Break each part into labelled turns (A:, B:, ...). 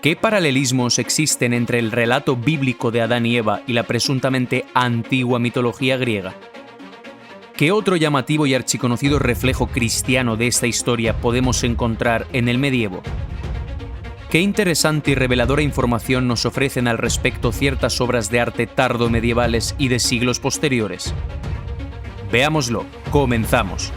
A: ¿Qué paralelismos existen entre el relato bíblico de Adán y Eva y la presuntamente antigua mitología griega? ¿Qué otro llamativo y archiconocido reflejo cristiano de esta historia podemos encontrar en el medievo? ¿Qué interesante y reveladora información nos ofrecen al respecto ciertas obras de arte tardomedievales y de siglos posteriores? Veámoslo, comenzamos.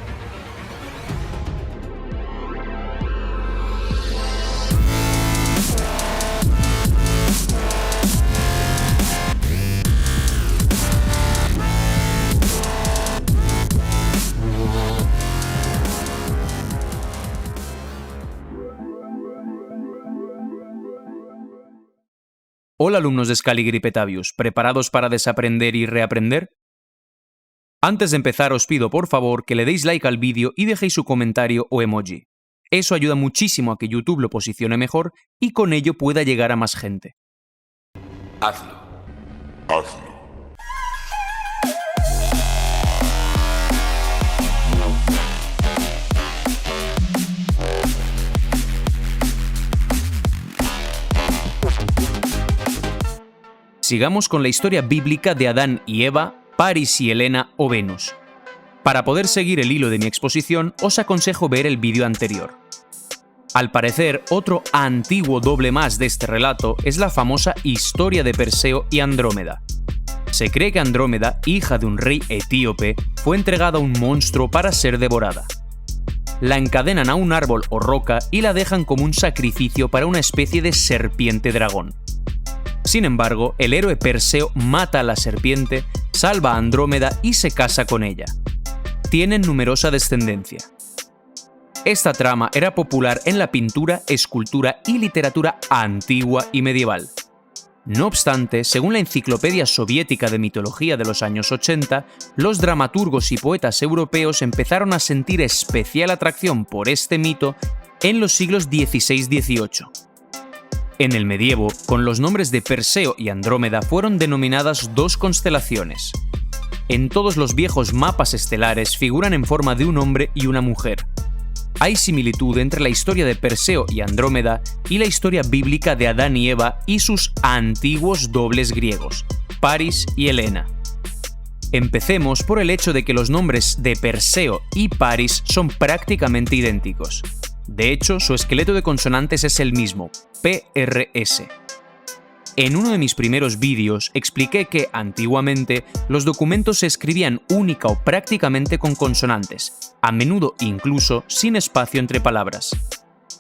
A: Hola alumnos de Scaligeri Petavius, ¿preparados para desaprender y reaprender? Antes de empezar os pido por favor que le deis like al vídeo y dejéis su comentario o emoji. Eso ayuda muchísimo a que YouTube lo posicione mejor y con ello pueda llegar a más gente.
B: Hazlo.
C: Hazlo.
A: Sigamos con la historia bíblica de Adán y Eva, Paris y Helena o Venus. Para poder seguir el hilo de mi exposición, os aconsejo ver el vídeo anterior. Al parecer, otro antiguo doble más de este relato es la famosa historia de Perseo y Andrómeda. Se cree que Andrómeda, hija de un rey etíope, fue entregada a un monstruo para ser devorada. La encadenan a un árbol o roca y la dejan como un sacrificio para una especie de serpiente dragón. Sin embargo, el héroe Perseo mata a la serpiente, salva a Andrómeda y se casa con ella. Tienen numerosa descendencia. Esta trama era popular en la pintura, escultura y literatura antigua y medieval. No obstante, según la Enciclopedia Soviética de Mitología de los años 80, los dramaturgos y poetas europeos empezaron a sentir especial atracción por este mito en los siglos XVI-XVIII. En el medievo, con los nombres de Perseo y Andrómeda fueron denominadas dos constelaciones. En todos los viejos mapas estelares figuran en forma de un hombre y una mujer. Hay similitud entre la historia de Perseo y Andrómeda y la historia bíblica de Adán y Eva y sus antiguos dobles griegos, Paris y Helena. Empecemos por el hecho de que los nombres de Perseo y Paris son prácticamente idénticos. De hecho, su esqueleto de consonantes es el mismo, PRS. En uno de mis primeros vídeos expliqué que, antiguamente, los documentos se escribían única o prácticamente con consonantes, a menudo incluso sin espacio entre palabras.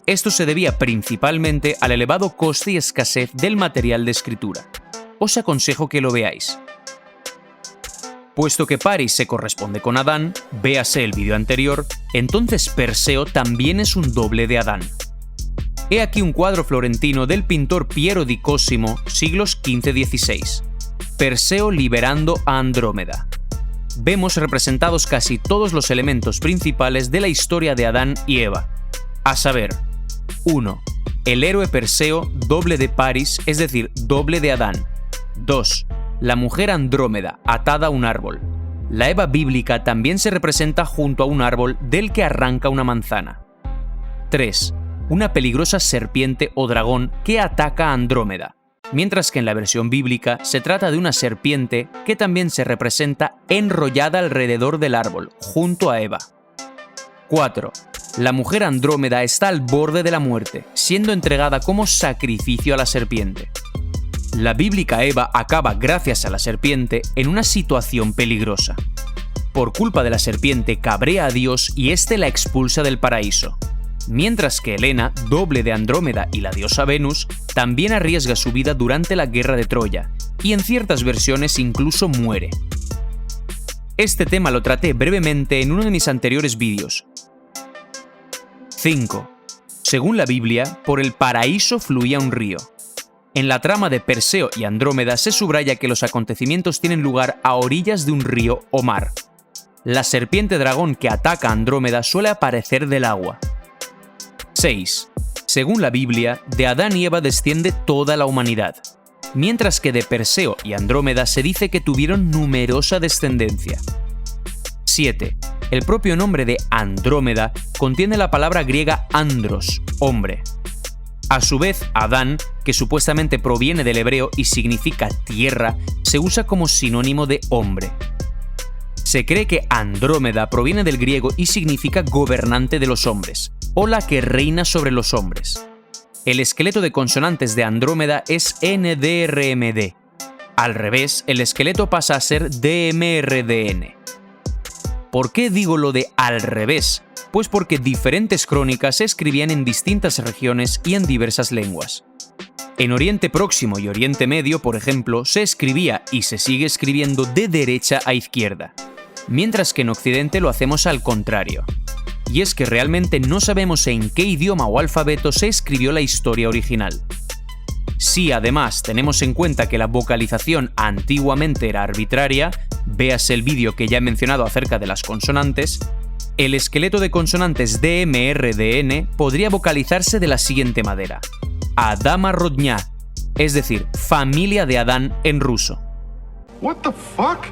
A: Esto se debía principalmente al elevado coste y escasez del material de escritura. Os aconsejo que lo veáis. Puesto que Paris se corresponde con Adán, véase el vídeo anterior, entonces Perseo también es un doble de Adán. He aquí un cuadro florentino del pintor Piero di Cosimo, siglos XV-XVI. Perseo liberando a Andrómeda. Vemos representados casi todos los elementos principales de la historia de Adán y Eva. A saber, 1. El héroe Perseo, doble de Paris, es decir, doble de Adán. 2. La mujer Andrómeda, atada a un árbol. La Eva bíblica también se representa junto a un árbol del que arranca una manzana. 3. Una peligrosa serpiente o dragón que ataca a Andrómeda, mientras que en la versión bíblica se trata de una serpiente que también se representa enrollada alrededor del árbol, junto a Eva. 4. La mujer Andrómeda está al borde de la muerte, siendo entregada como sacrificio a la serpiente. La bíblica Eva acaba, gracias a la serpiente, en una situación peligrosa. Por culpa de la serpiente cabrea a Dios y éste la expulsa del paraíso. Mientras que Helena, doble de Andrómeda y la diosa Venus, también arriesga su vida durante la guerra de Troya, y en ciertas versiones incluso muere. Este tema lo traté brevemente en uno de mis anteriores vídeos. 5. Según la Biblia, por el paraíso fluía un río. En la trama de Perseo y Andrómeda se subraya que los acontecimientos tienen lugar a orillas de un río o mar. La serpiente dragón que ataca a Andrómeda suele aparecer del agua. 6. Según la Biblia, de Adán y Eva desciende toda la humanidad, mientras que de Perseo y Andrómeda se dice que tuvieron numerosa descendencia. 7. El propio nombre de Andrómeda contiene la palabra griega andros, hombre. A su vez, Adán, que supuestamente proviene del hebreo y significa tierra, se usa como sinónimo de hombre. Se cree que Andrómeda proviene del griego y significa gobernante de los hombres, o la que reina sobre los hombres. El esqueleto de consonantes de Andrómeda es NDRMD. Al revés, el esqueleto pasa a ser DMRDN. ¿Por qué digo lo de al revés? Pues porque diferentes crónicas se escribían en distintas regiones y en diversas lenguas. En Oriente Próximo y Oriente Medio, por ejemplo, se escribía y se sigue escribiendo de derecha a izquierda, mientras que en Occidente lo hacemos al contrario. Y es que realmente no sabemos en qué idioma o alfabeto se escribió la historia original. Si además tenemos en cuenta que la vocalización antiguamente era arbitraria, véase el vídeo que ya he mencionado acerca de las consonantes, el esqueleto de consonantes DMRDN podría vocalizarse de la siguiente manera: Adama Rodñá, es decir, familia de Adán en ruso.
C: What the fuck?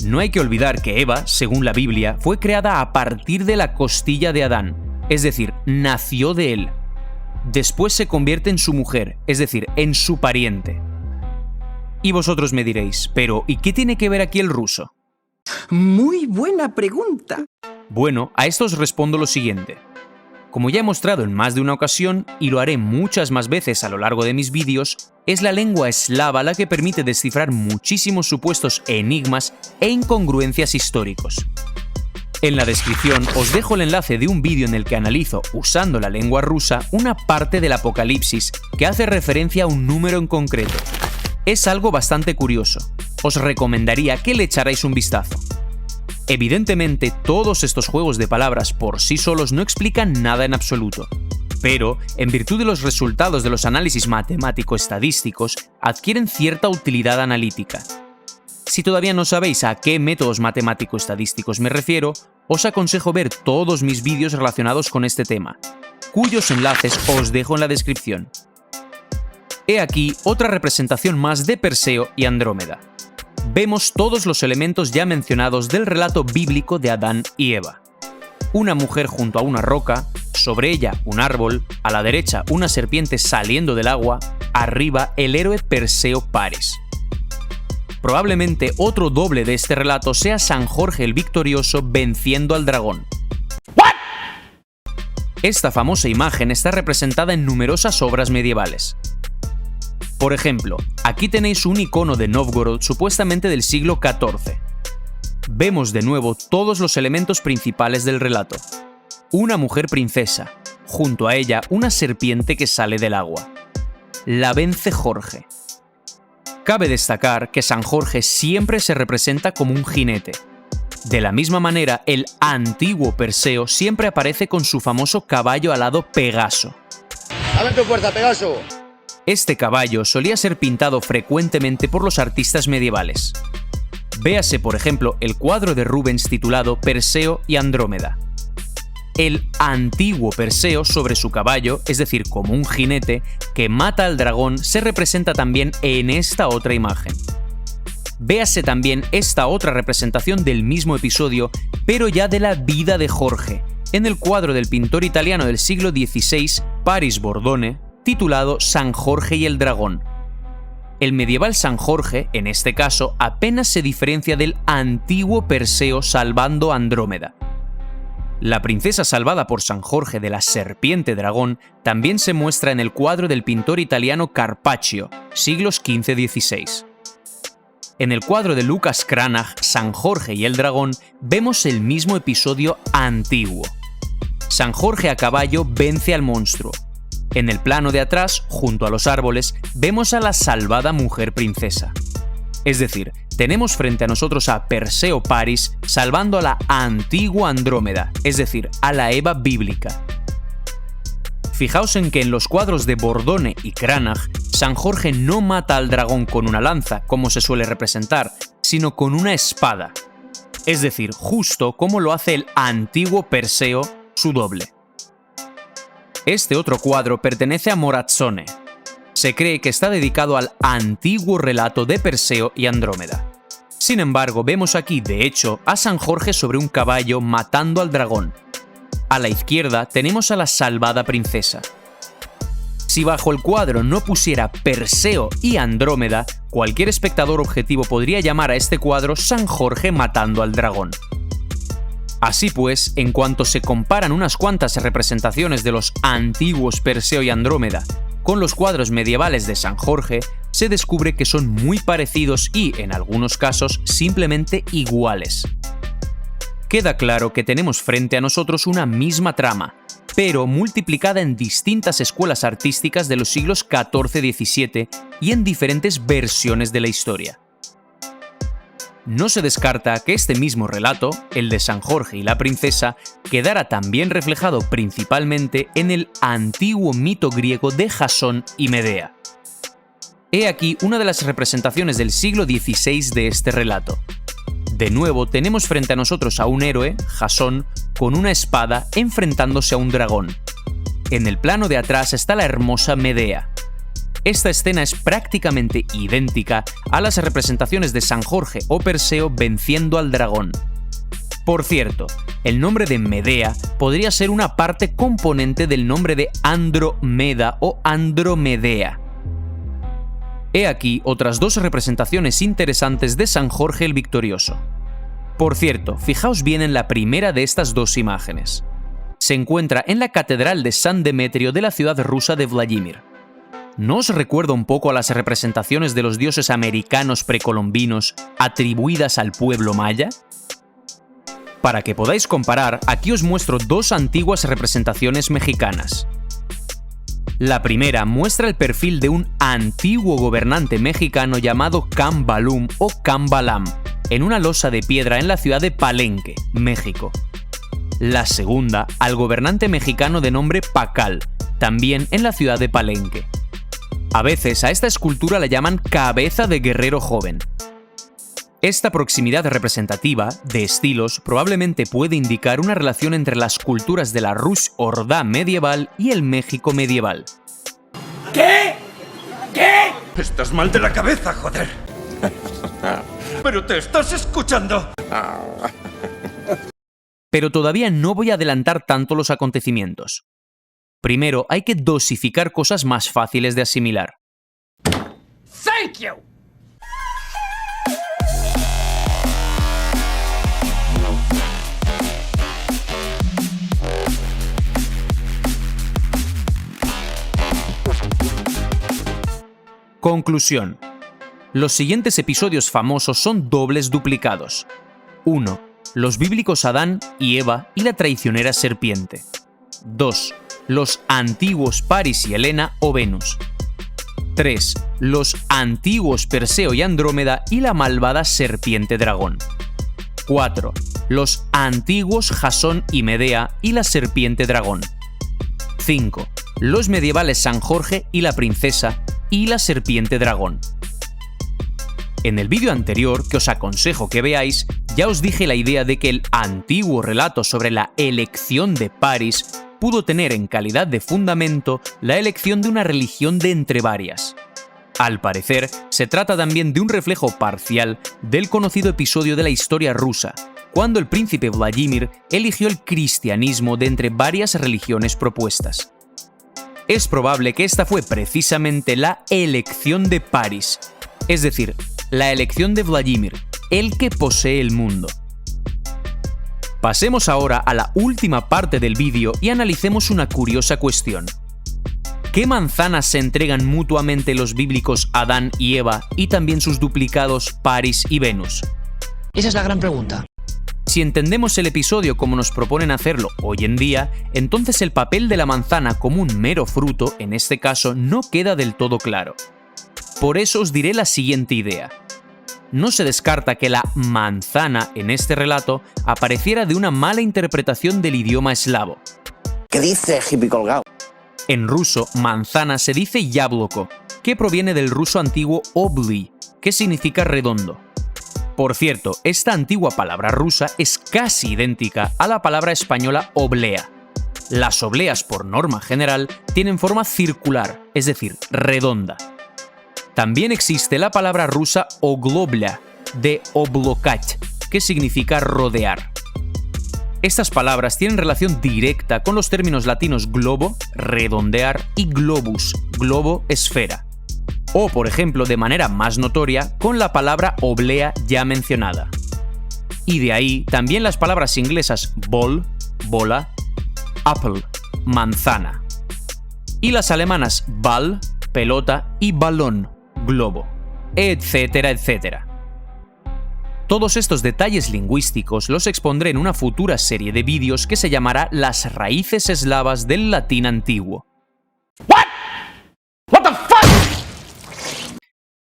A: No hay que olvidar que Eva, según la Biblia, fue creada a partir de la costilla de Adán, es decir, nació de él. Después se convierte en su mujer, es decir, en su pariente. Y vosotros me diréis, pero ¿y qué tiene que ver aquí el ruso?
D: Muy buena pregunta.
A: Bueno, a esto os respondo lo siguiente. Como ya he mostrado en más de una ocasión, y lo haré muchas más veces a lo largo de mis vídeos, es la lengua eslava la que permite descifrar muchísimos supuestos enigmas e incongruencias históricos. En la descripción os dejo el enlace de un vídeo en el que analizo, usando la lengua rusa, una parte del Apocalipsis que hace referencia a un número en concreto. Es algo bastante curioso. Os recomendaría que le echarais un vistazo. Evidentemente, todos estos juegos de palabras por sí solos no explican nada en absoluto, pero, en virtud de los resultados de los análisis matemático-estadísticos, adquieren cierta utilidad analítica. Si todavía no sabéis a qué métodos matemático-estadísticos me refiero, os aconsejo ver todos mis vídeos relacionados con este tema, cuyos enlaces os dejo en la descripción. He aquí otra representación más de Perseo y Andrómeda. Vemos todos los elementos ya mencionados del relato bíblico de Adán y Eva. Una mujer junto a una roca, sobre ella un árbol, a la derecha una serpiente saliendo del agua, arriba el héroe Perseo Paris. Probablemente otro doble de este relato sea San Jorge el Victorioso venciendo al dragón. Esta famosa imagen está representada en numerosas obras medievales. Por ejemplo, aquí tenéis un icono de Novgorod supuestamente del siglo XIV. Vemos de nuevo todos los elementos principales del relato. Una mujer princesa, junto a ella una serpiente que sale del agua. La vence Jorge. Cabe destacar que San Jorge siempre se representa como un jinete. De la misma manera, el antiguo Perseo siempre aparece con su famoso caballo alado Pegaso.
E: ¡Dame tu fuerza, Pegaso!
A: Este caballo solía ser pintado frecuentemente por los artistas medievales. Véase, por ejemplo, el cuadro de Rubens titulado Perseo y Andrómeda. El antiguo Perseo sobre su caballo, es decir, como un jinete, que mata al dragón, se representa también en esta otra imagen. Véase también esta otra representación del mismo episodio, pero ya de la vida de Jorge, en el cuadro del pintor italiano del siglo XVI, Paris Bordone, titulado San Jorge y el dragón. El medieval San Jorge, en este caso, apenas se diferencia del antiguo Perseo salvando a Andrómeda. La princesa salvada por San Jorge de la serpiente dragón también se muestra en el cuadro del pintor italiano Carpaccio, siglos XV-XVI. En el cuadro de Lucas Cranach, San Jorge y el dragón, vemos el mismo episodio antiguo. San Jorge a caballo vence al monstruo. En el plano de atrás, junto a los árboles, vemos a la salvada mujer princesa. Es decir, tenemos frente a nosotros a Perseo Paris salvando a la antigua Andrómeda, es decir, a la Eva bíblica. Fijaos en que en los cuadros de Bordone y Cranach, San Jorge no mata al dragón con una lanza, como se suele representar, sino con una espada. Es decir, justo como lo hace el antiguo Perseo, su doble. Este otro cuadro pertenece a Morazzone. Se cree que está dedicado al antiguo relato de Perseo y Andrómeda. Sin embargo, vemos aquí, de hecho, a San Jorge sobre un caballo matando al dragón. A la izquierda tenemos a la salvada princesa. Si bajo el cuadro no pusiera Perseo y Andrómeda, cualquier espectador objetivo podría llamar a este cuadro San Jorge matando al dragón. Así pues, en cuanto se comparan unas cuantas representaciones de los antiguos Perseo y Andrómeda con los cuadros medievales de San Jorge, se descubre que son muy parecidos y, en algunos casos, simplemente iguales. Queda claro que tenemos frente a nosotros una misma trama, pero multiplicada en distintas escuelas artísticas de los siglos XIV-XVII y en diferentes versiones de la historia. No se descarta que este mismo relato, el de San Jorge y la princesa, quedara también reflejado principalmente en el antiguo mito griego de Jasón y Medea. He aquí una de las representaciones del siglo XVI de este relato. De nuevo tenemos frente a nosotros a un héroe, Jasón, con una espada enfrentándose a un dragón. En el plano de atrás está la hermosa Medea. Esta escena es prácticamente idéntica a las representaciones de San Jorge o Perseo venciendo al dragón. Por cierto, el nombre de Medea podría ser una parte componente del nombre de Andromeda o Andromedea. He aquí otras dos representaciones interesantes de San Jorge el Victorioso. Por cierto, fijaos bien en la primera de estas dos imágenes. Se encuentra en la Catedral de San Demetrio de la ciudad rusa de Vladimir. ¿No os recuerda un poco a las representaciones de los dioses americanos precolombinos atribuidas al pueblo maya? Para que podáis comparar, aquí os muestro dos antiguas representaciones mexicanas. La primera muestra el perfil de un antiguo gobernante mexicano llamado Cambalum o Cambalam, en una losa de piedra en la ciudad de Palenque, México. La segunda, al gobernante mexicano de nombre Pacal, también en la ciudad de Palenque. A veces a esta escultura la llaman cabeza de guerrero joven. Esta proximidad representativa de estilos probablemente puede indicar una relación entre las culturas de la Rus Ordá medieval y el México medieval.
F: ¿Qué? Estás mal de la cabeza, joder. Pero te estás escuchando.
A: Pero todavía no voy a adelantar tanto los acontecimientos. Primero hay que dosificar cosas más fáciles de asimilar.
F: Thank you.
A: Conclusión. Los siguientes episodios famosos son dobles duplicados. 1. Los bíblicos Adán y Eva y la traicionera serpiente. 2. Los antiguos Paris y Helena o Venus. 3. Los antiguos Perseo y Andrómeda y la malvada serpiente dragón. 4. Los antiguos Jasón y Medea y la serpiente dragón. 5. Los medievales San Jorge y la princesa y la serpiente dragón. En el vídeo anterior, que os aconsejo que veáis, ya os dije la idea de que el antiguo relato sobre la elección de Paris pudo tener en calidad de fundamento la elección de una religión de entre varias. Al parecer, se trata también de un reflejo parcial del conocido episodio de la historia rusa, cuando el príncipe Vladimir eligió el cristianismo de entre varias religiones propuestas. Es probable que esta fue precisamente la elección de Paris, es decir, la elección de Vladimir, el que posee el mundo. Pasemos ahora a la última parte del vídeo y analicemos una curiosa cuestión. ¿Qué manzanas se entregan mutuamente los bíblicos Adán y Eva y también sus duplicados Paris y Venus?
G: Esa es la gran pregunta.
A: Si entendemos el episodio como nos proponen hacerlo hoy en día, entonces el papel de la manzana como un mero fruto, en este caso, no queda del todo claro. Por eso os diré la siguiente idea. No se descarta que la manzana en este relato apareciera de una mala interpretación del idioma eslavo.
E: ¿Qué dice, hippie colgado?
A: En ruso, manzana se dice yabloko, que proviene del ruso antiguo obli, que significa redondo. Por cierto, esta antigua palabra rusa es casi idéntica a la palabra española oblea. Las obleas, por norma general, tienen forma circular, es decir, redonda. También existe la palabra rusa oglobля, de oblokать, que significa rodear. Estas palabras tienen relación directa con los términos latinos globo, redondear, y globus, globo, esfera. O, por ejemplo, de manera más notoria, con la palabra oblea ya mencionada. Y de ahí también las palabras inglesas ball, bola, apple, manzana. Y las alemanas Ball, pelota, y Ballon, globo, etcétera, etcétera. Todos estos detalles lingüísticos los expondré en una futura serie de vídeos que se llamará Las raíces eslavas del latín antiguo.
F: What the fuck?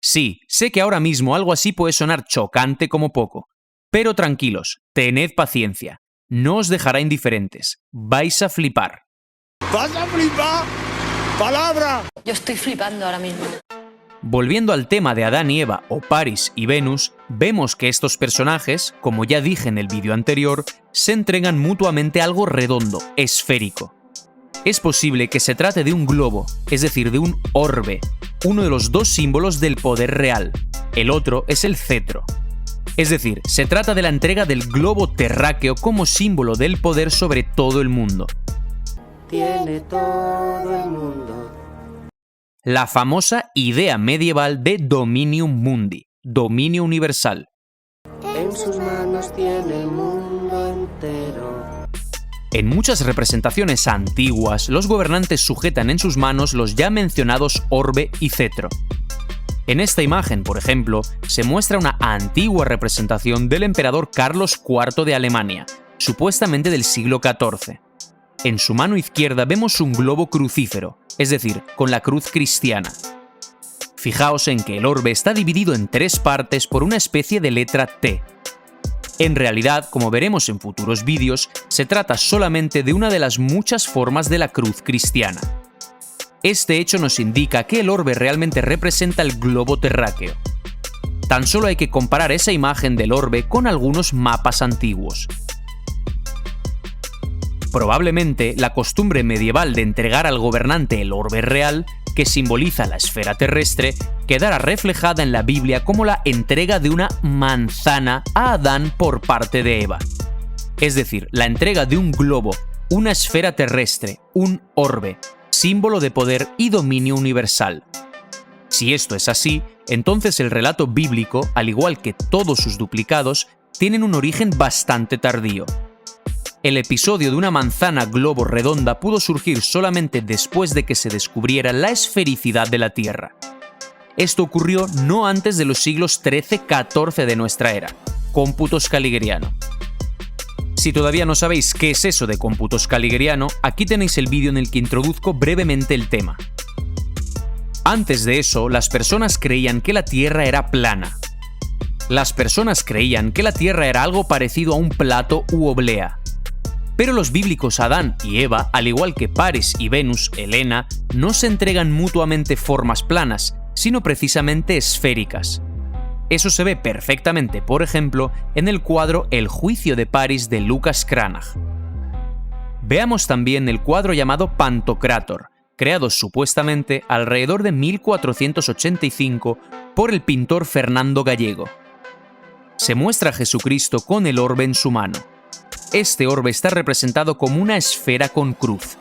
A: Sí, sé que ahora mismo algo así puede sonar chocante como poco, pero tranquilos, tened paciencia, no os dejará indiferentes, vais a flipar.
E: ¿Vas a flipar? ¡Palabra!
G: Yo estoy flipando ahora mismo.
A: Volviendo al tema de Adán y Eva o Paris y Venus, vemos que estos personajes, como ya dije en el vídeo anterior, se entregan mutuamente algo redondo, esférico. Es posible que se trate de un globo, es decir, de un orbe, uno de los dos símbolos del poder real. El otro es el cetro. Es decir, se trata de la entrega del globo terráqueo como símbolo del poder sobre todo el mundo.
H: Tiene todo el mundo.
A: La famosa idea medieval de Dominium Mundi, dominio universal.
H: En sus manos tiene el mundo entero.
A: En muchas representaciones antiguas, los gobernantes sujetan en sus manos los ya mencionados orbe y cetro. En esta imagen, por ejemplo, se muestra una antigua representación del emperador Carlos IV de Alemania, supuestamente del siglo XIV. En su mano izquierda vemos un globo crucífero, es decir, con la cruz cristiana. Fijaos en que el orbe está dividido en tres partes por una especie de letra T. En realidad, como veremos en futuros vídeos, se trata solamente de una de las muchas formas de la cruz cristiana. Este hecho nos indica que el orbe realmente representa el globo terráqueo. Tan solo hay que comparar esa imagen del orbe con algunos mapas antiguos. Probablemente la costumbre medieval de entregar al gobernante el orbe real, que simboliza la esfera terrestre, quedará reflejada en la Biblia como la entrega de una manzana a Adán por parte de Eva. Es decir, la entrega de un globo, una esfera terrestre, un orbe, símbolo de poder y dominio universal. Si esto es así, entonces el relato bíblico, al igual que todos sus duplicados, tienen un origen bastante tardío. El episodio de una manzana globo redonda pudo surgir solamente después de que se descubriera la esfericidad de la Tierra. Esto ocurrió no antes de los siglos XIII-XIV de nuestra era, cómputos caligeriano. Si todavía no sabéis qué es eso de cómputos caligeriano, aquí tenéis el vídeo en el que introduzco brevemente el tema. Antes de eso, las personas creían que la Tierra era plana. Las personas creían que la Tierra era algo parecido a un plato u oblea. Pero los bíblicos Adán y Eva, al igual que Paris y Venus, Helena, no se entregan mutuamente formas planas, sino precisamente esféricas. Eso se ve perfectamente, por ejemplo, en el cuadro El juicio de Paris de Lucas Cranach. Veamos también el cuadro llamado Pantocrátor, creado supuestamente alrededor de 1485 por el pintor Fernando Gallego. Se muestra a Jesucristo con el orbe en su mano. Este orbe está representado como una esfera con cruz.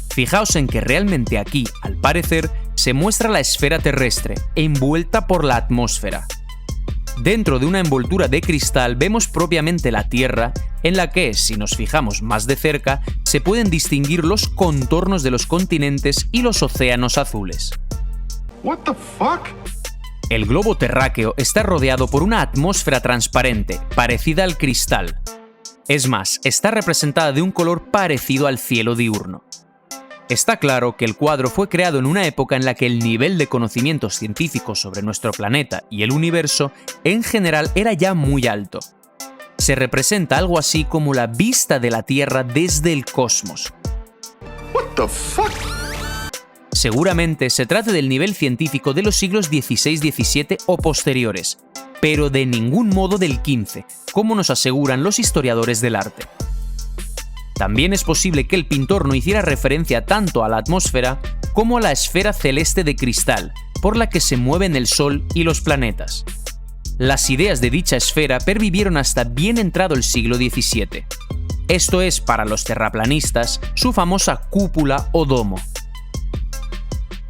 A: Fijaos en que realmente aquí, al parecer, se muestra la esfera terrestre, envuelta por la atmósfera. Dentro de una envoltura de cristal vemos propiamente la Tierra, en la que, si nos fijamos más de cerca, se pueden distinguir los contornos de los continentes y los océanos azules.
C: What the fuck?
A: El globo terráqueo está rodeado por una atmósfera transparente, parecida al cristal. Es más, está representada de un color parecido al cielo diurno. Está claro que el cuadro fue creado en una época en la que el nivel de conocimientos científicos sobre nuestro planeta y el universo en general era ya muy alto. Se representa algo así como la vista de la Tierra desde el cosmos.
C: What the fuck?
A: Seguramente se trate del nivel científico de los siglos XVI-XVII o posteriores, pero de ningún modo del XV, como nos aseguran los historiadores del arte. También es posible que el pintor no hiciera referencia tanto a la atmósfera como a la esfera celeste de cristal, por la que se mueven el Sol y los planetas. Las ideas de dicha esfera pervivieron hasta bien entrado el siglo XVII. Esto es, para los terraplanistas, su famosa cúpula o domo.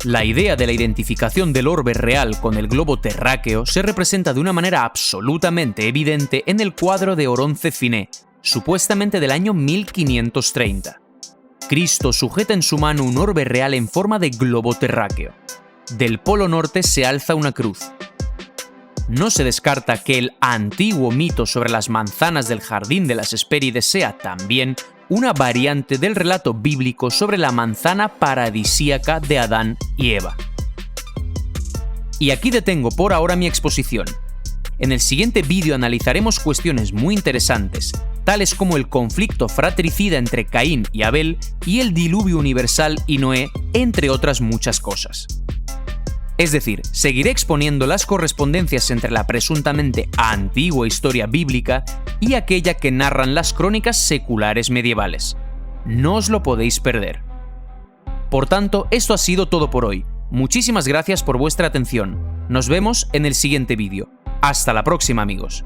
A: La idea de la identificación del orbe real con el globo terráqueo se representa de una manera absolutamente evidente en el cuadro de Oronce Finé, supuestamente del año 1530. Cristo sujeta en su mano un orbe real en forma de globo terráqueo. Del polo norte se alza una cruz. No se descarta que el antiguo mito sobre las manzanas del jardín de las Hespérides sea también una variante del relato bíblico sobre la manzana paradisíaca de Adán y Eva. Y aquí detengo por ahora mi exposición. En el siguiente vídeo analizaremos cuestiones muy interesantes, tales como el conflicto fratricida entre Caín y Abel y el diluvio universal y Noé, entre otras muchas cosas. Es decir, seguiré exponiendo las correspondencias entre la presuntamente antigua historia bíblica y aquella que narran las crónicas seculares medievales. No os lo podéis perder. Por tanto, esto ha sido todo por hoy. Muchísimas gracias por vuestra atención. Nos vemos en el siguiente vídeo. Hasta la próxima, amigos.